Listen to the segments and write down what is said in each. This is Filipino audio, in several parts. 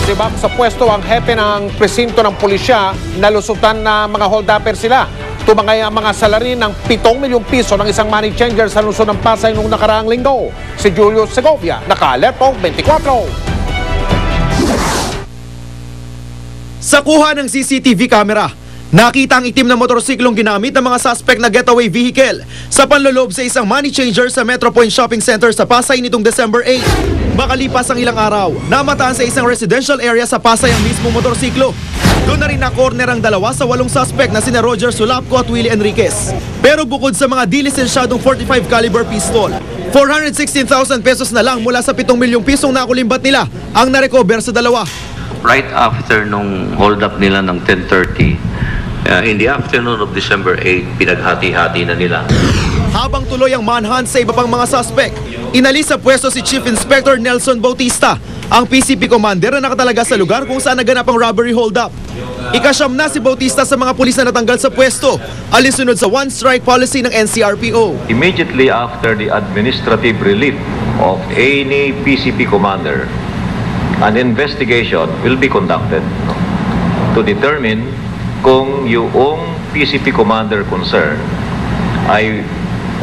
Nagdibak sa pwesto ang hepe ng presinto ng pulisya, nalusutan na mga hold-upper sila. Tumangay ang mga salarin ng 7 milyong piso ng isang money changer sa Luzon ng Pasay noong nakaraang linggo. Si Julius Segovia, naka-alertong 24. Sa kuha ng CCTV camera, nakita ang itim na motorsiklong ginamit ng mga suspect na getaway vehicle sa panloloob sa isang money changer sa Metro Point Shopping Center sa Pasay nitong December 8. Makalipas ang ilang araw, namataan sa isang residential area sa Pasay ang mismo motorsiklo. Doon na rin na-corner ang dalawa sa 8 suspect na sina Roger Sulapco at Willie Enriquez. Pero bukod sa mga dilisensyadong 45 caliber pistol, 416,000 pesos na lang mula sa 7 milyong pisong nakulimbat nila ang narecover sa dalawa. Right after nung hold up nila ng 10:30, in the afternoon of December 8, pinaghati-hati na nila. Habang tuloy ang manhunt sa iba pang mga suspect, inalis sa pwesto si Chief Inspector Nelson Bautista, ang PCP commander na nakatalaga sa lugar kung saan naganap ang robbery hold-up. Ikasyam na si Bautista sa mga pulis na natanggal sa pwesto, alinsunod sa one-strike policy ng NCRPO. Immediately after the administrative relief of any PCP commander, an investigation will be conducted to determine kung yung PCP commander concerned ay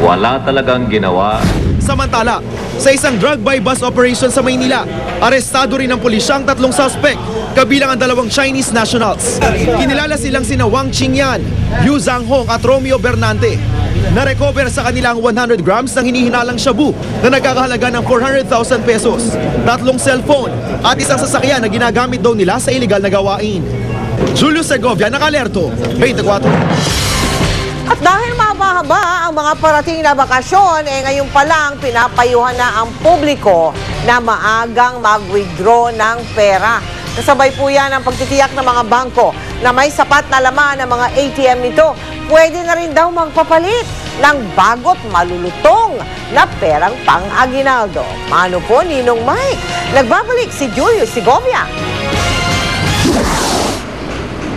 wala talagang ginawa. Samantala, sa isang drug-by bus operation sa Maynila, arestado rin ng pulisya ang 3 suspect, kabilang ang 2 Chinese nationals. Kinilala silang sina Wang Qingyan, Yu Zhanghong at Romeo Bernante. Na-recover sa kanilang 100 grams ng hinihinalang shabu na nagkakahalaga ng 400,000 pesos, 3 cellphone at isang sasakyan na ginagamit daw nila sa iligal na gawain. Julius Segovia, naka-alerto, 24. At dahil mahaba-haba ang mga parating na bakasyon, ngayon pa lang pinapayuhan na ang publiko na maagang mag-withdraw ng pera. Kasabay po yan ang pagtitiyak ng mga bangko na may sapat na laman ng mga ATM nito. Pwede na rin daw magpapalit ng bago't malulutong na perang pang-aginaldo. Mano po, Ninong Mike? Nagbabalik si Julius Segovia.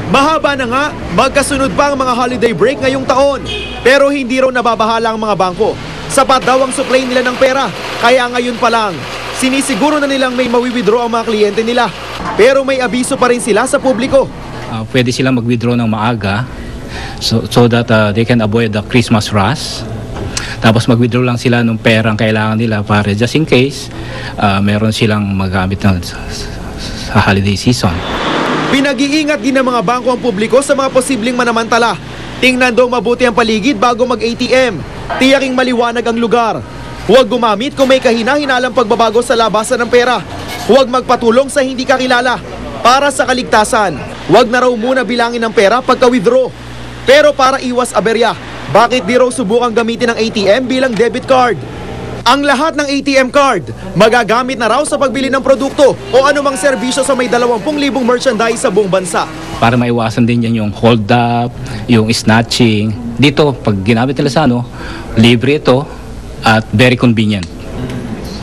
Mahaba na nga, magkasunod pa ang mga holiday break ngayong taon. Pero hindi raw nababahala ang mga bangko. Sapat daw ang supply nila ng pera, kaya ngayon pa lang, sinisiguro na nilang may mawi-withdraw ang mga kliyente nila. Pero may abiso pa rin sila sa publiko. Pwede silang mag-withdraw ng maaga so that they can avoid the Christmas rush. Tapos mag-withdraw lang sila ng perang kailangan nila para just in case meron silang magamit sa holiday season. Pinag-iingat din ng mga bangko ang publiko sa mga posibleng manamantala. Tingnan daw mabuti ang paligid bago mag-ATM. Tiyaking maliwanag ang lugar. Huwag gumamit kung may kahina-hinalang pagbabago sa labasan ng pera. Huwag magpatulong sa hindi kakilala. Para sa kaligtasan, huwag na raw muna bilangin ng pera pagka-withdraw. Pero para iwas aberya, bakit di raw subukang gamitin ng ATM bilang debit card? Ang lahat ng ATM card magagamit na raw sa pagbili ng produkto o anumang serbisyo sa may 20,000 merchandise sa buong bansa. Para maiwasan din yan yung hold up, yung snatching. Dito, pag ginamit nila sa libre ito at very convenient.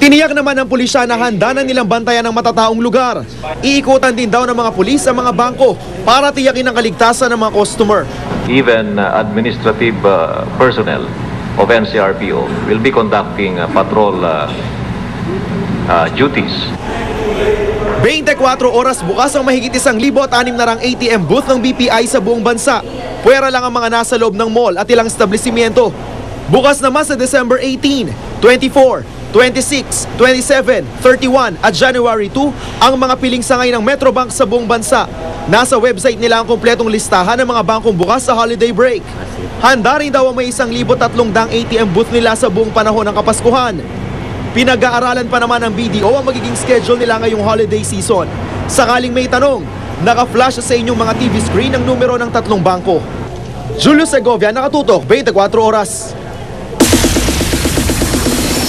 Tiniyak naman ng pulisya na handa na nilang bantayan ng matataong lugar. Iikutan din daw ng mga pulis sa mga bangko para tiyakin ang kaligtasan ng mga customer. Even administrative personnel of NCRPO will be conducting patrol duties. 24 oras bukas ang mahigit 1,600 ATM booth ng BPI sa buong bansa. Puwera lang ang mga nasa loob ng mall at ilang establishmento. Bukas naman sa December 18, 24, 26, 27, 31 at January 2 ang mga piling sangay ng Metrobank sa buong bansa. Nasa website nila ang kumpletong listahan ng mga bangkong bukas sa holiday break. Handa rin daw ang may 1,300 ATM booth nila sa buong panahon ng Kapaskuhan. Pinag-aaralan pa naman ng BDO ang magiging schedule nila ngayong holiday season. Sakaling may tanong, naka-flash sa inyong mga TV screen ang numero ng 3 bangko. Julius Segovia, nakatutok, 24 oras.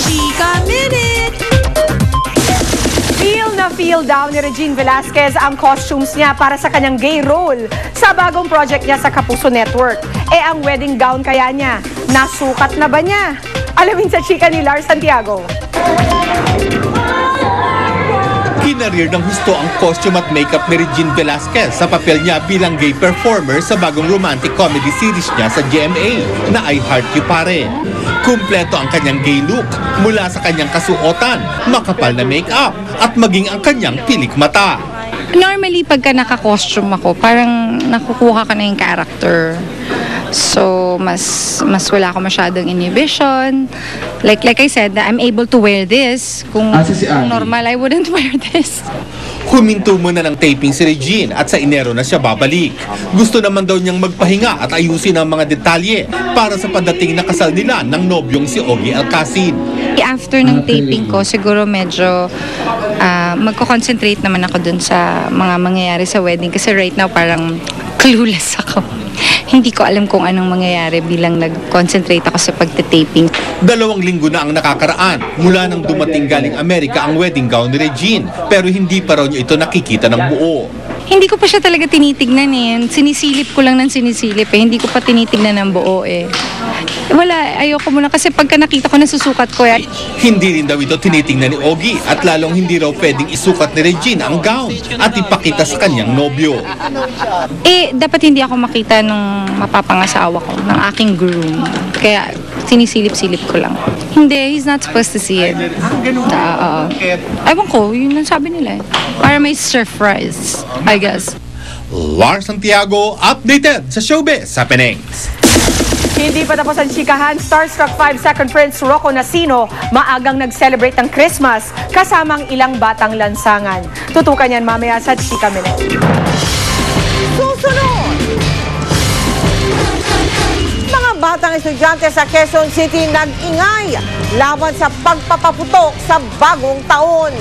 Chika Minute! Feel daw ni Regine Velasquez ang costumes niya para sa kanyang gay role sa bagong project niya sa Kapuso Network. Ang wedding gown kaya niya, nasukat na ba niya? Alamin sa chika ni Lars Santiago. Kinarir ng husto ang costume at makeup ni Regine Velasquez sa papel niya bilang gay performer sa bagong romantic comedy series niya sa GMA na I Heart You Pare. Kumpleto ang kanyang gay look mula sa kanyang kasuotan, makapal na makeup at maging ang kanyang pilik mata. Normally, pagka naka-costume ako, parang nakukuha ka na yung character. So, mas wala ako masyadong inhibition. Like I said, I'm able to wear this. Kung normal, I wouldn't wear this. Huminto muna ng taping si Regine at sa Enero na siya babalik. Gusto naman daw niyang magpahinga at ayusin ang mga detalye para sa padating na kasal nila ng nobyong si Ogie Alcacid. After ng taping ko, siguro medyo magko-concentrate naman ako dun sa mga mangyayari sa wedding kasi right now parang clueless ako. Hindi ko alam kung anong mangyayari bilang nag-concentrate ako sa pagte-taping. 2 linggo na ang nakakaraan mula nang dumating galing Amerika ang wedding gown ni Regine, pero hindi pa raw niya ito nakikita ng buo. Hindi ko pa siya talaga tinitignan eh. Sinisilip ko lang ng sinisilip eh. Hindi ko pa tinitignan ng buo eh. Wala, ayoko muna kasi pagka nakita ko nasusukat ko yan. Hindi rin daw ito tinitingnan ni Ogie at lalong hindi raw pwedeng isukat ni Regine ang gown at ipakita sa kanyang nobyo. Eh, dapat hindi ako makita nung mapapangasawa ko, ng aking groom. Kaya sinisilip-silip ko lang. Hindi, he's not supposed to see it. Ewan ko, yun ang sabi nila eh. Para may surprise, I guess. Lars Santiago, updated sa showbiz sa Penengs. Hindi pa tapos ang chikahan, starstruck 5-second Prince Rocco Nacino maagang nag-celebrate ng Christmas kasamang ilang batang lansangan. Tutukan yan mamaya sa Chika Minute. Susunod! Mga batang estudyante sa Quezon City nag-ingay laban sa pagpapaputok sa bagong taon.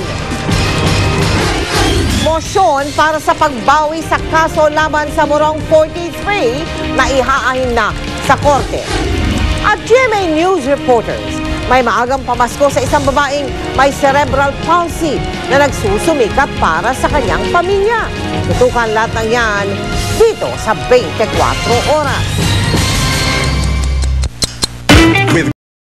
Motion para sa pagbawi sa kaso laban sa Morong 43 na ihaahin na sa korte. At GMA News reporters, may maagang pamasko sa isang babaeng may cerebral palsy na nagsusumikap para sa kanyang pamilya. Tutukan lahat ng yan dito sa 24 Oras.